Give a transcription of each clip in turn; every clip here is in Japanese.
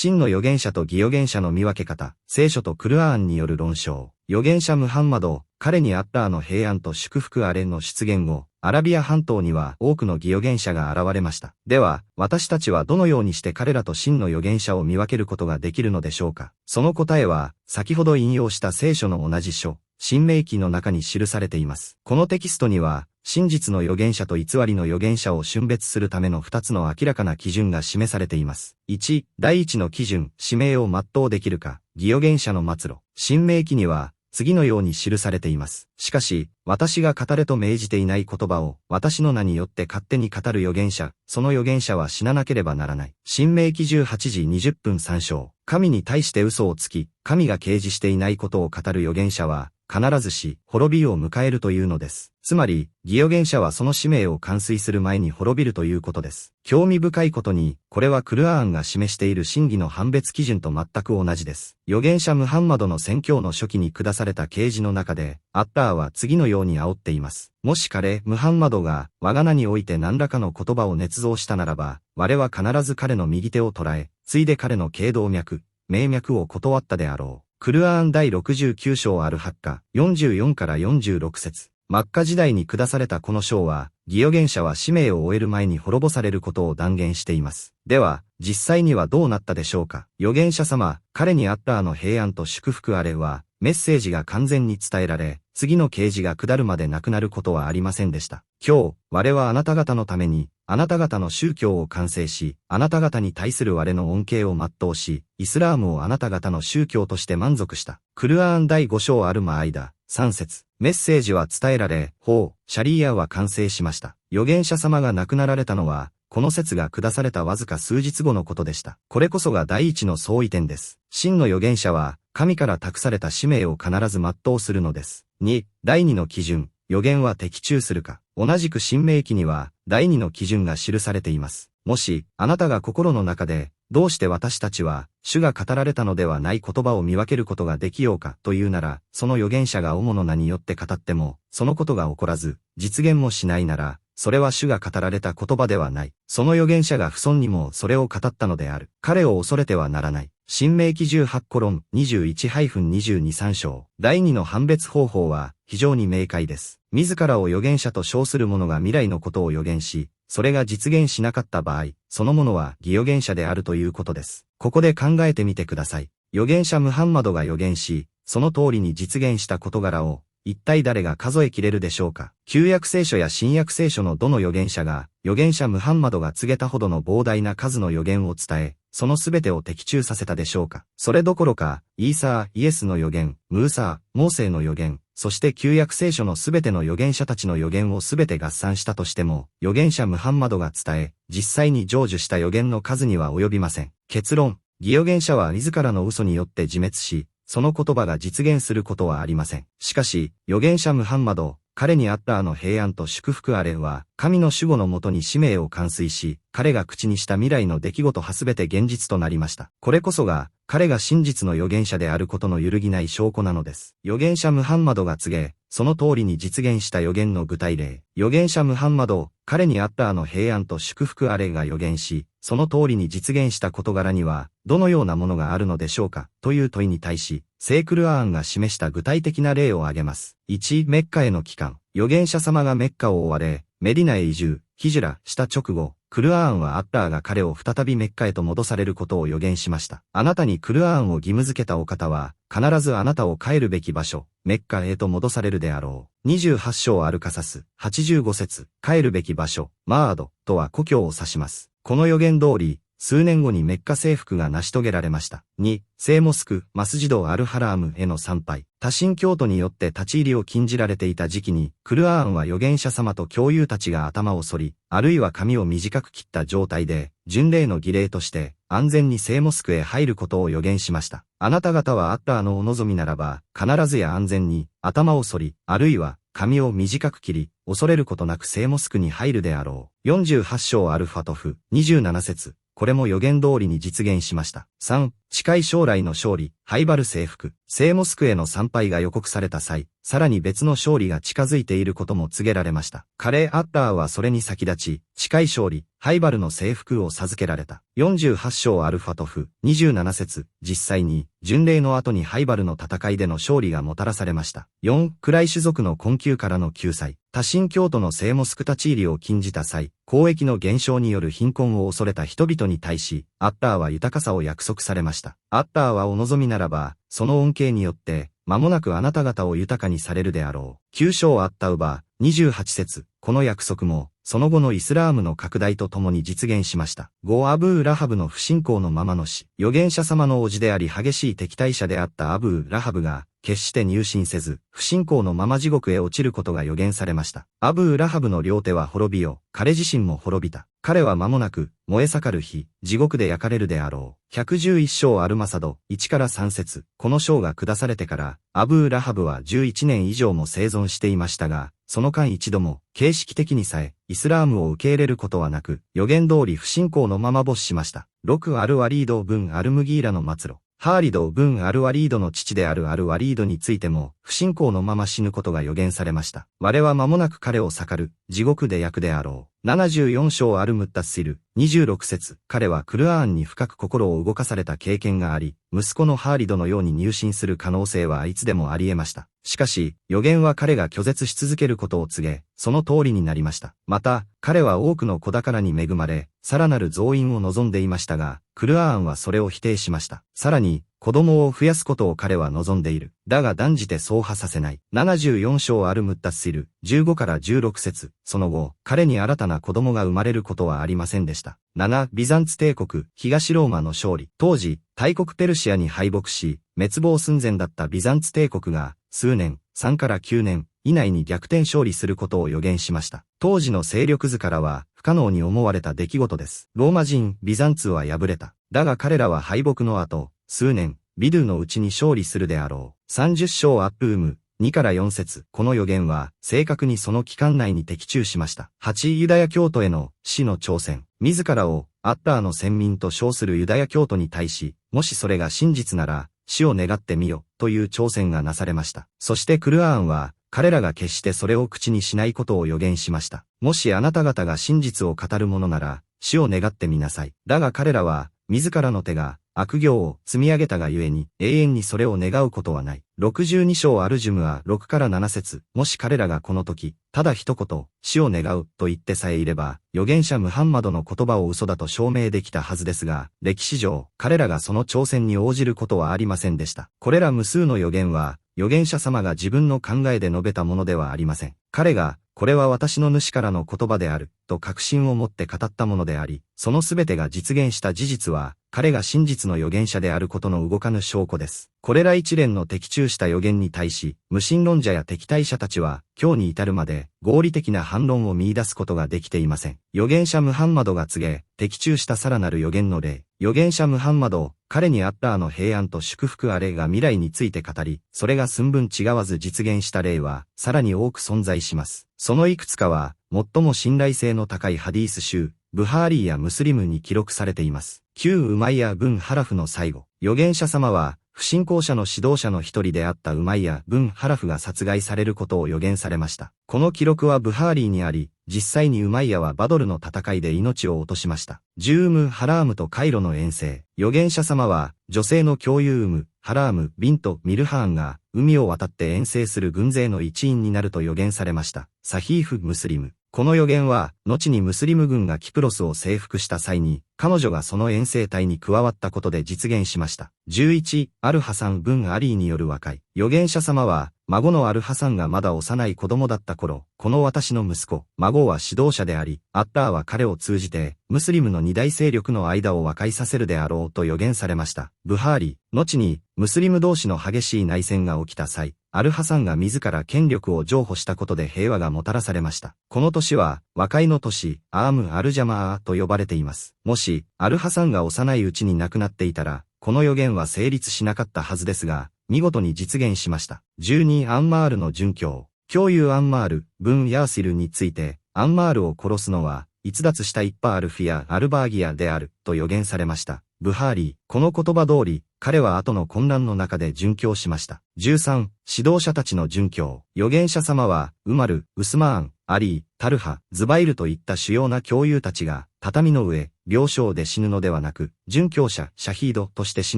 真の預言者と偽預言者の見分け方、聖書とクルアーンによる論証。預言者ムハンマド、彼にアッラーの平安と祝福あれの出現後、アラビア半島には多くの偽預言者が現れました。では、私たちはどのようにして彼らと真の預言者を見分けることができるのでしょうか。その答えは、先ほど引用した聖書の同じ書、申命記の中に記されています。このテキストには、真実の預言者と偽りの預言者を峻別するための2つの明らかな基準が示されています。1、第一の基準、使命を全うできるか、偽預言者の末路。申命記には、次のように記されています。しかし、私が語れと命じていない言葉を、私の名によって勝手に語る預言者、その預言者は死ななければならない。申命記18時20分3章。神に対して嘘をつき、神が掲示していないことを語る預言者は、必ずし、滅びを迎えるというのです。つまり、偽預言者はその使命を完遂する前に滅びるということです。興味深いことに、これはクルアーンが示している真偽の判別基準と全く同じです。預言者ムハンマドの宣教の初期に下された啓示の中で、アッラーは次のように煽っています。もし彼、ムハンマドが、我が名において何らかの言葉を捏造したならば、我は必ず彼の右手を捉え、ついで彼の頸動脈、命脈を断ったであろう。クルアーン第69章アルハッカ、44から46節。マッカ時代に下されたこの章は、偽預言者は使命を終える前に滅ぼされることを断言しています。では、実際にはどうなったでしょうか。預言者様、彼にアッラーの平安と祝福あれは、メッセージが完全に伝えられ、次の啓示が下るまでなくなることはありませんでした。今日、我はあなた方のために、あなた方の宗教を完成し、あなた方に対する我の恩恵を全うし、イスラームをあなた方の宗教として満足した。クルアーン第5章アルマアイダ、3節。メッセージは伝えられ、法、シャリーアは完成しました。預言者様が亡くなられたのは、この説が下されたわずか数日後のことでした。これこそが第一の相違点です。真の預言者は、神から託された使命を必ず全うするのです。2、第二の基準、預言は的中するか。同じく申命記には、第二の基準が記されています。もし、あなたが心の中で、どうして私たちは、主が語られたのではない言葉を見分けることができようかというなら、その預言者が主の名によって語っても、そのことが起こらず、実現もしないなら、それは主が語られた言葉ではない。その預言者が不尊にもそれを語ったのである。彼を恐れてはならない。申命記18コロン 21-22 章。第二の判別方法は非常に明快です。自らを預言者と称する者が未来のことを預言し、それが実現しなかった場合、その者は偽預言者であるということです。ここで考えてみてください。預言者ムハンマドが預言し、その通りに実現した事柄を、一体誰が数えきれるでしょうか。旧約聖書や新約聖書のどの預言者が、預言者ムハンマドが告げたほどの膨大な数の預言を伝え、そのすべてを的中させたでしょうか。それどころか、イーサー、イエスの預言、ムーサー、モーセの預言、そして旧約聖書のすべての預言者たちの預言をすべて合算したとしても、預言者ムハンマドが伝え、実際に成就した預言の数には及びません。結論、偽預言者は自らの嘘によって自滅し、その言葉が実現することはありません。しかし、預言者ムハンマド、彼にアッラーの平安と祝福あれは、神の守護のもとに使命を完遂し、彼が口にした未来の出来事はすべて現実となりました。これこそが、彼が真実の預言者であることの揺るぎない証拠なのです。預言者ムハンマドが告げ、その通りに実現した預言の具体例。預言者ムハンマド、彼にアッラーの平安と祝福あれが預言し、その通りに実現した事柄には、どのようなものがあるのでしょうかという問いに対し、聖クルアーンが示した具体的な例を挙げます。1、メッカへの帰還。預言者様がメッカを追われ、メディナへ移住、ヒジュラした直後、クルアーンはアッラーが彼を再びメッカへと戻されることを予言しました。あなたにクルアーンを義務付けたお方は、必ずあなたを帰るべき場所、メッカへと戻されるであろう。28章アルカサス、85節、帰るべき場所、マード、とは故郷を指します。この予言通り、数年後にメッカ征服が成し遂げられました。2、聖モスク、マスジド・アルハラームへの参拝。多神教徒によって立ち入りを禁じられていた時期に、クルアーンは預言者様と教友たちが頭を剃り、あるいは髪を短く切った状態で、巡礼の儀礼として、安全に聖モスクへ入ることを予言しました。あなた方はアッラーのお望みならば、必ずや安全に、頭を剃り、あるいは、髪を短く切り、恐れることなく聖モスクに入るであろう。48章アルファトフ、27節。これも予言通りに実現しました。3、近い将来の勝利、ハイバル征服、聖モスクへの参拝が予告された際、さらに別の勝利が近づいていることも告げられました。カレー・アッターはそれに先立ち、近い勝利、ハイバルの征服を授けられた。48章アルファトフ、27節、実際に、巡礼の後にハイバルの戦いでの勝利がもたらされました。4、クライ種族の困窮からの救済。多神教徒の聖モスク立ち入りを禁じた際、交易の減少による貧困を恐れた人々に対し、アッターは豊かさを約束されました。アッターはお望みならば、その恩恵によって、間もなくあなた方を豊かにされるであろう。9章アッタウバー、28節、この約束も、その後のイスラームの拡大とともに実現しました。5アブー・ラハブの不信仰のままの死。預言者様の叔父であり激しい敵対者であったアブー・ラハブが、決して入信せず、不信仰のまま地獄へ落ちることが予言されました。アブー・ラハブの両手は滅びよ、彼自身も滅びた。彼は間もなく、燃え盛る火、地獄で焼かれるであろう。111章アルマサド、1から3節、この章が下されてから、アブー・ラハブは11年以上も生存していましたが、その間一度も、形式的にさえ、イスラームを受け入れることはなく、予言通り不信仰のまま没しました。6アルワリード・ブン・アルムギーラの末路。ハーリド・ブン・アルワリードの父であるアルワリードについても、不信仰のまま死ぬことが予言されました。我は間もなく彼を盛る、地獄で焼くであろう。74章アルムッタッシル、26節、彼はクルアーンに深く心を動かされた経験があり、息子のハーリドのように入信する可能性はいつでもあり得ました。しかし、予言は彼が拒絶し続けることを告げ、その通りになりました。また、彼は多くの子宝に恵まれ、さらなる増員を望んでいましたが、クルアーンはそれを否定しました。さらに、子供を増やすことを彼は望んでいる。だが断じてそうはさせない。74章アルムッタッシル、15から16節。その後、彼に新たな子供が生まれることはありませんでした。7、ビザンツ帝国、東ローマの勝利。当時、大国ペルシアに敗北し、滅亡寸前だったビザンツ帝国が、数年、3から9年、以内に逆転勝利することを予言しました。当時の勢力図からは、不可能に思われた出来事です。ローマ人、ビザンツは敗れた。だが彼らは敗北の後、数年、ビドゥのうちに勝利するであろう。30章アップーム、2から4節。この予言は、正確にその期間内に的中しました。8、ユダヤ教徒への死の挑戦。自らを、アッターの先民と称するユダヤ教徒に対し、もしそれが真実なら、死を願ってみよ、という挑戦がなされました。そしてクルアーンは、彼らが決してそれを口にしないことを予言しました。もしあなた方が真実を語るものなら、死を願ってみなさい。だが彼らは、自らの手が、悪行を積み上げたがゆえに、永遠にそれを願うことはない。62章アルジュムは6から7節。もし彼らがこの時、ただ一言、死を願うと言ってさえいれば、預言者ムハンマドの言葉を嘘だと証明できたはずですが、歴史上、彼らがその挑戦に応じることはありませんでした。これら無数の預言は、預言者様が自分の考えで述べたものではありません。彼が、これは私の主からの言葉である、と確信を持って語ったものであり、そのすべてが実現した事実は、彼が真実の預言者であることの動かぬ証拠です。これら一連の的中した預言に対し、無神論者や敵対者たちは、今日に至るまで、合理的な反論を見出すことができていません。預言者ムハンマドが告げ、的中したさらなる預言の例。預言者ムハンマド、彼にアッターの平安と祝福あれが未来について語り、それが寸分違わず実現した例は、さらに多く存在します。そのいくつかは、最も信頼性の高いハディース集、ブハーリーやムスリムに記録されています。旧ウマイヤ・ブン・ハラフの最後。預言者様は、不信仰者の指導者の一人であったウマイヤ・ブン・ハラフが殺害されることを予言されました。この記録はブハーリーにあり、実際にウマイヤはバドルの戦いで命を落としました。ジューム・ハラームとカイロの遠征。預言者様は、女性の共有ウム、ハラーム、ビント、ミルハーンが、海を渡って遠征する軍勢の一員になると予言されました。サヒーフ・ムスリム。この予言は、後にムスリム軍がキプロスを征服した際に、彼女がその遠征隊に加わったことで実現しました。11、アルハサン・ブン・アリーによる和解。預言者様は、孫のアルハサンがまだ幼い子供だった頃、この私の息子、孫は指導者であり、アッターは彼を通じて、ムスリムの二大勢力の間を和解させるであろうと予言されました。ブハーリ、後に、ムスリム同士の激しい内戦が起きた際、アルハサンが自ら権力を譲歩したことで平和がもたらされました。この年は、和解の年、アーム・アルジャマーと呼ばれています。もし、アルハサンが幼いうちに亡くなっていたら、この予言は成立しなかったはずですが、見事に実現しました。12、アンマールの殉教。教友アンマール、ブン・ヤーシルについて、アンマールを殺すのは、逸脱したイッパールフィやアルバーギアである、と予言されました。ブハーリー。この言葉通り、彼は後の混乱の中で殉教しました。13、指導者たちの殉教。預言者様は、ウマル、ウスマーン、アリー、タルハ、ズバイルといった主要な教友たちが、畳の上、病床で死ぬのではなく、殉教者、シャヒードとして死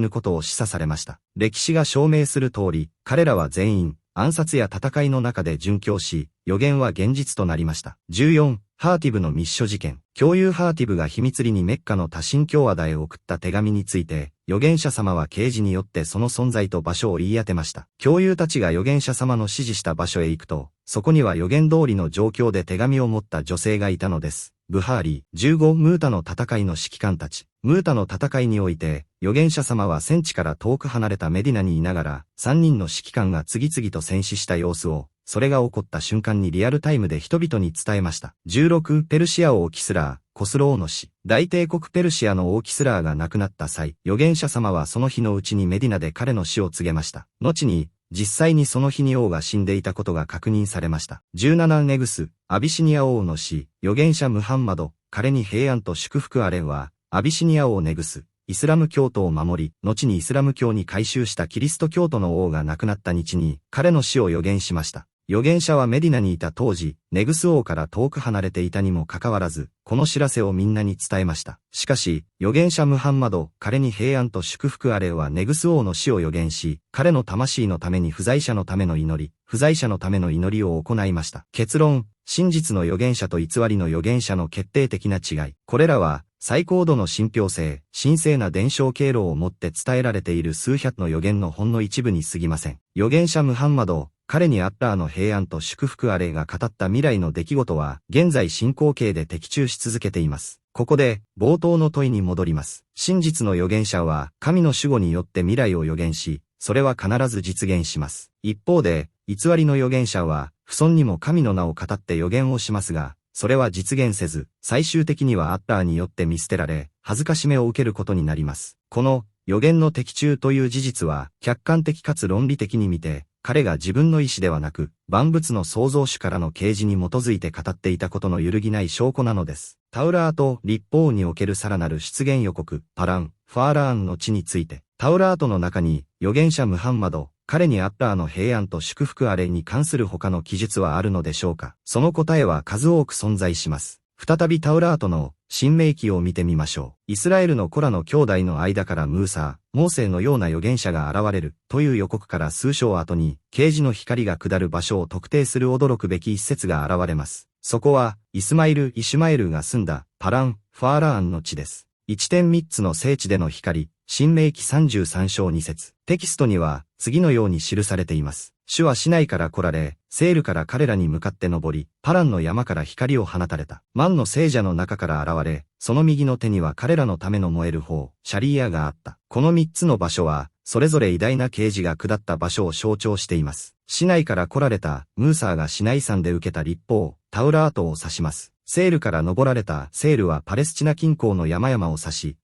ぬことを示唆されました。歴史が証明する通り、彼らは全員、暗殺や戦いの中で殉教し、予言は現実となりました。14、ハーティブの密書事件。教友ハーティブが秘密裏にメッカの多神教和田へ送った手紙について、預言者様は啓示によってその存在と場所を言い当てました。教友たちが預言者様の指示した場所へ行くと、そこには予言通りの状況で手紙を持った女性がいたのです。ブハーリー。15、ムータの戦いの指揮官たち。ムータの戦いにおいて、預言者様は戦地から遠く離れたメディナにいながら、3人の指揮官が次々と戦死した様子を、それが起こった瞬間にリアルタイムで人々に伝えました。16、ペルシア王キスラー、コスロ王の死。大帝国ペルシアの王キスラーが亡くなった際、預言者様はその日のうちにメディナで彼の死を告げました。後に、実際にその日に王が死んでいたことが確認されました。17、ネグス、アビシニア王の死。預言者ムハンマド、彼に平安と祝福あれは、アビシニア王ネグス。イスラム教徒を守り、後にイスラム教に改宗したキリスト教徒の王が亡くなった日に、彼の死を予言しました。預言者はメディナにいた当時、ネグス王から遠く離れていたにもかかわらず、この知らせをみんなに伝えました。しかし、預言者ムハンマド、彼に平安と祝福あれはネグス王の死を予言し、彼の魂のために不在者のための祈り、不在者のための祈りを行いました。結論、真実の預言者と偽りの預言者の決定的な違い。これらは、最高度の信憑性、神聖な伝承経路をもって伝えられている数百の預言のほんの一部に過ぎません。預言者ムハンマド、彼にアッラーの平安と祝福あれが語った未来の出来事は、現在進行形で的中し続けています。ここで、冒頭の問いに戻ります。真実の預言者は、神の守護によって未来を預言し、それは必ず実現します。一方で、偽りの預言者は、不尊にも神の名を語って預言をしますが、それは実現せず、最終的にはアッラーによって見捨てられ、恥ずかしめを受けることになります。この、預言の的中という事実は、客観的かつ論理的に見て、彼が自分の意思ではなく、万物の創造主からの啓示に基づいて語っていたことの揺るぎない証拠なのです。タウラート、立法におけるさらなる出現予告、パラン、ファーラーンの地について、タウラートの中に、預言者ムハンマド、彼にアッラーの平安と祝福あれに関する他の記述はあるのでしょうか。その答えは数多く存在します。再びタウラートの新明記を見てみましょう。イスラエルのコラの兄弟の間からムーサー、モーセのような預言者が現れるという予告から数章後に、啓示の光が下る場所を特定する驚くべき一節が現れます。そこは、イシュマエルが住んだパラン、ファーラーンの地です。1.3つの聖地での光、新明記33章2節。テキストには、次のように記されています。主は市内から来られ、セールから彼らに向かって登り、パランの山から光を放たれた。万の聖者の中から現れ、その右の手には彼らのための燃える砲、シャリーアがあった。この3つの場所は、それぞれ偉大な啓示が下った場所を象徴しています。市内から来られた、ムーサーがシナイ山で受けた立法、タウラートを指します。セールから登られたセールはパレスチナ近郊の山々を指し、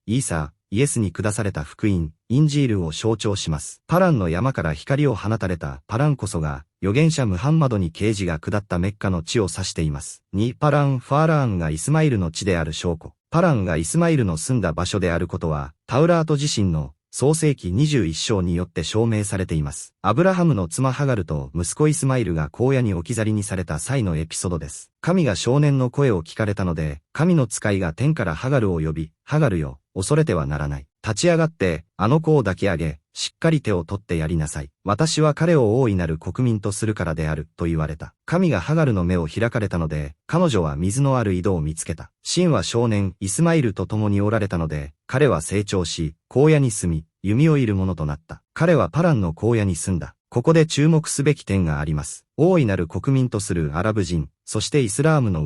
イエスに下された福音、インジールを象徴します。パランの山から光を放たれたパランこそが、預言者ムハンマドに啓示が下ったメッカの地を指しています。2、パラン・ファーラーンがイスマイルの地である証拠。パランがイスマイルの住んだ場所であることは、タウラート自身の創世記21章によって証明されています。アブラハムの妻ハガルと息子イスマイルが荒野に置き去りにされた際のエピソードです。神が少年の声を聞かれたので、神の使いが天からハガルを呼び、ハガルよ、恐れてはならない。立ち上がって、あの子を抱き上げ、しっかり手を取ってやりなさい。私は彼を大いなる国民とするからである、と言われた。神がハガルの目を開かれたので、彼女は水のある井戸を見つけた。神は少年、イスマイルと共におられたので、彼は成長し、荒野に住み、弓を射る者となった。彼はパランの荒野に住んだ。ここで注目すべき点があります。大いなる国民とするアラブ人、そしてイスラームの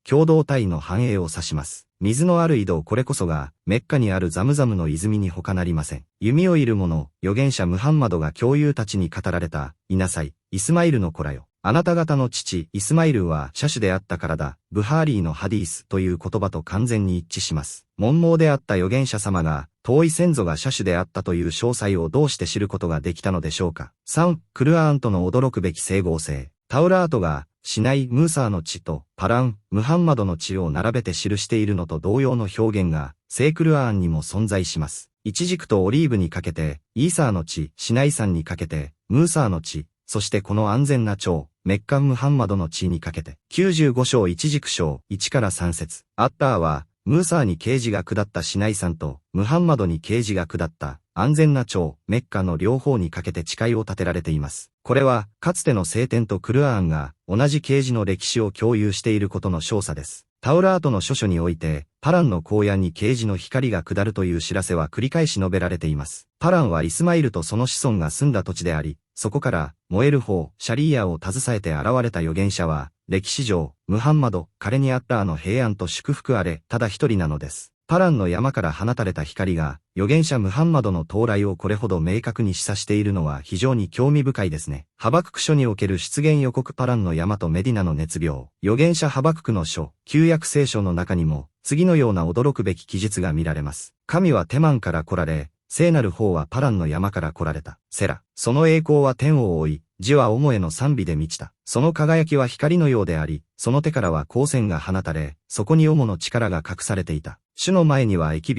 共同体の繁栄を指します。水のある井戸、これこそが、メッカにあるザムザムの泉に他なりません。弓を射る者、預言者ムハンマドが教友たちに語られた、いなさい、イスマイルの子らよ。あなた方の父、イスマイルは車種であったからだ。ブハーリーのハディースという言葉と完全に一致します。文盲であった預言者様が、遠い先祖が車種であったという詳細をどうして知ることができたのでしょうか。3、クルアーンとの驚くべき整合性。タウラートが、シナイ・ムーサーの地とパラン・ムハンマドの地を並べて記しているのと同様の表現が、聖クルアーンにも存在します。イチジクとオリーブにかけて、イーサーの地、シナイ山にかけて、ムーサーの地、そしてこの安全な町、メッカン・ムハンマドの地にかけて、95章イチジク章1から3節。アッターは、ムーサーに啓示が下ったシナイ山と、ムハンマドに啓示が下った安全な町、メッカの両方にかけて誓いを立てられています。これは、かつての聖典とクルアーンが、同じ啓示の歴史を共有していることの証左です。タウラートの書書において、パランの荒野に啓示の光が下るという知らせは繰り返し述べられています。パランはイスマイルとその子孫が住んだ土地であり、そこから、燃える方、シャリーヤを携えて現れた預言者は、歴史上、ムハンマド、彼にあった平安と祝福あれ、ただ一人なのです。パランの山から放たれた光が、預言者ムハンマドの到来をこれほど明確に示唆しているのは非常に興味深いですね。ハバクク書における出現予告パランの山とメディナの熱病。預言者ハバククの書、旧約聖書の中にも、次のような驚くべき記述が見られます。神はテマンから来られ、聖なる方はパランの山から来られた。セラ。その栄光は天を覆い、地はオモへの賛美で満ちた。その輝きは光のようであり、その手からは光線が放たれ、そこにオモの力が隠されていた。主の前には疫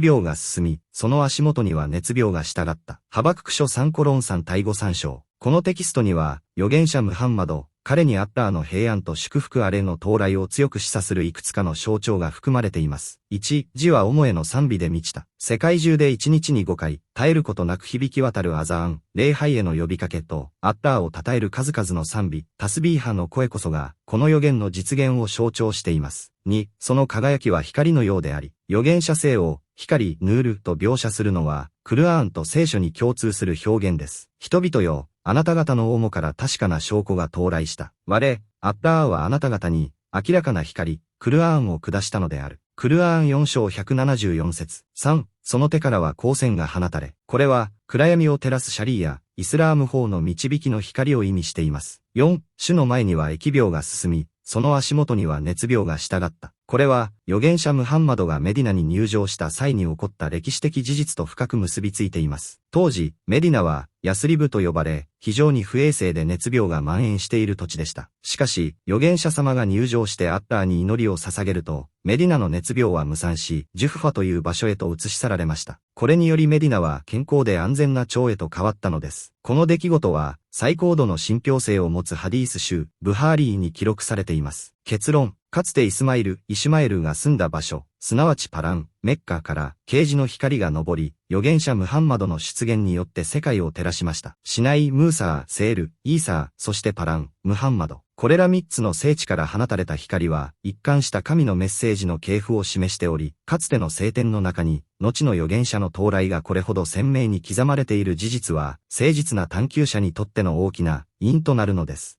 病が進み、その足元には熱病が従った。ハバクク書3コロン3対5 3章。このテキストには、預言者ムハンマド、彼にあった平安と祝福あれの到来を強く示唆するいくつかの象徴が含まれています。1、地はオモへの賛美で満ちた。世界中で1日に5回、絶えることなく響き渡るアザーン、礼拝への呼びかけと、アッターを称える数々の賛美、タスビーハの声こそが、この預言の実現を象徴しています。2、その輝きは光のようであり、預言者性を、光、ヌールと描写するのは、クルアーンと聖書に共通する表現です。人々よ、あなた方のオモから確かな証拠が到来した。我、アッターはあなた方に、明らかな光、クルアーンを下したのである。クルアーン4章174節。3、その手からは光線が放たれ。これは、暗闇を照らすシャリーや、イスラーム法の導きの光を意味しています。4、主の前には疫病が進み、その足元には熱病が従った。これは、預言者ムハンマドがメディナに入場した際に起こった歴史的事実と深く結びついています。当時、メディナは、ヤスリブと呼ばれ、非常に不衛生で熱病が蔓延している土地でした。しかし、預言者様が入場してアッターに祈りを捧げると、メディナの熱病は無産し、ジュフファという場所へと移し去られました。これによりメディナは健康で安全な町へと変わったのです。この出来事は、最高度の信憑性を持つハディース集、ブハーリーに記録されています。結論。かつてイシュマエルが住んだ場所、すなわちパラン、メッカから啓示の光が昇り、預言者ムハンマドの出現によって世界を照らしました。シナイ、ムーサー、セール、イーサー、そしてパラン、ムハンマド。これら3つの聖地から放たれた光は、一貫した神のメッセージの系譜を示しており、かつての聖典の中に、後の預言者の到来がこれほど鮮明に刻まれている事実は、誠実な探求者にとっての大きな因となるのです。